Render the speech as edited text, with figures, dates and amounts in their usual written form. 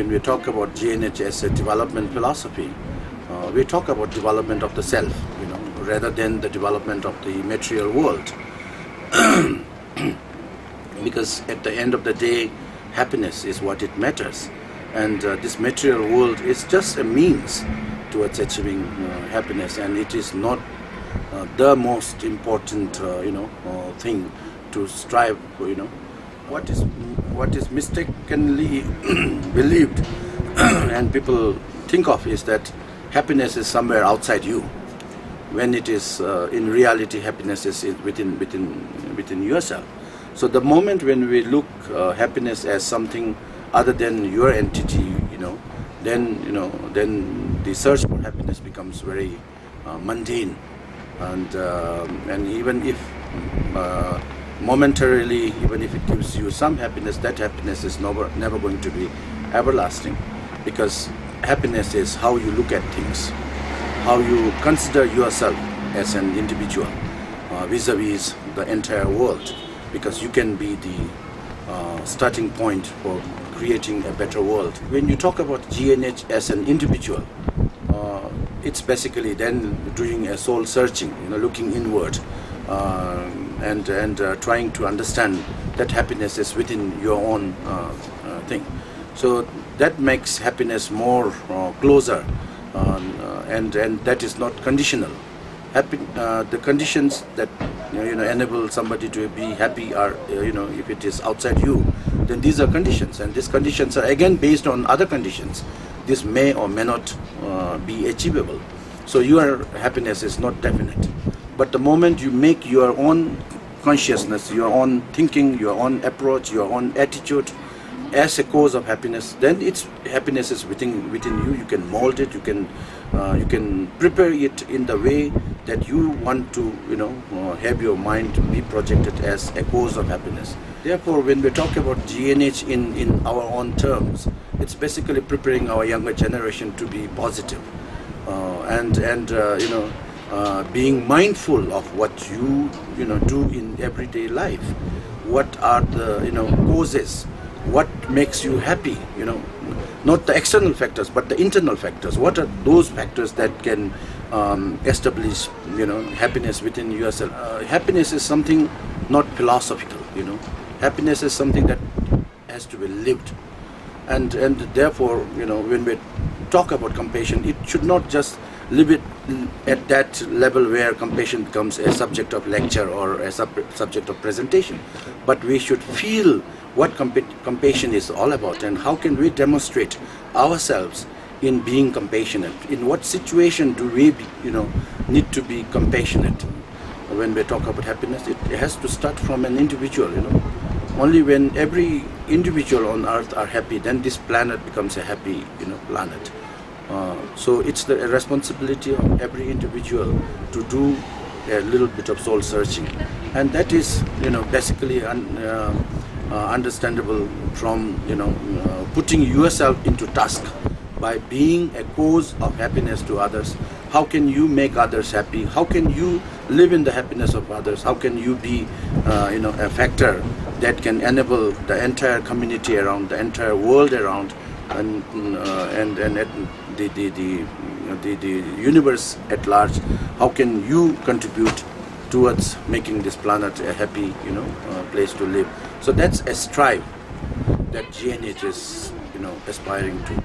when we talk about GNH as a development philosophy, we talk about development of the self, rather than the development of the material world. Because at the end of the day, happiness is what it matters, and this material world is just a means towards achieving happiness, and it is not the most important thing to strive for. What is mistakenly believed and people think of is that happiness is somewhere outside you, when it is in reality happiness is within yourself. So the moment when we look happiness as something other than your entity, then the search for happiness becomes very mundane, and even if momentarily, even if it gives you some happiness, that happiness is never going to be everlasting, because happiness is how you look at things, how you consider yourself as an individual vis-a-vis the entire world, because you can be the starting point for creating a better world. When you talk about GNH as an individual, it's basically then doing a soul searching, looking inward, and trying to understand that happiness is within your own thing. So that makes happiness more closer, and that is not conditional. The conditions that enable somebody to be happy are, if it is outside you, then these are conditions, and these conditions are again based on other conditions. This may or may not be achievable. So your happiness is not definite. But the moment you make your own consciousness, your own thinking, your own approach, your own attitude as a cause of happiness, then happiness is within you. You can mold it. You can prepare it in the way that you want to, have your mind be projected as a cause of happiness. Therefore, when we talk about GNH in our own terms, it's basically preparing our younger generation to be positive, being mindful of what you do in everyday life. What are the causes? What makes you happy? Not the external factors, but the internal factors. What are those factors that can establish happiness within yourself? Happiness is something not philosophical. Happiness is something that has to be lived, and therefore when we talk about compassion, it should not just live it at that level where compassion becomes a subject of lecture or a subject of presentation, but we should feel what compassion is all about, and how can we demonstrate ourselves in being compassionate. In what situation do we need to be compassionate? When we talk about happiness, it has to start from an individual. Only when every individual on earth are happy, then this planet becomes a happy planet. So it's the responsibility of every individual to do a little bit of soul searching, and that is basically understandable from putting yourself into task by being a cause of happiness to others. How can you make others happy? How can you live in the happiness of others? How can you be a factor that can enable the entire community around, the entire world around, and the universe at large? How can you contribute towards making this planet a happy place to live? So that's a strive that GNH is aspiring to.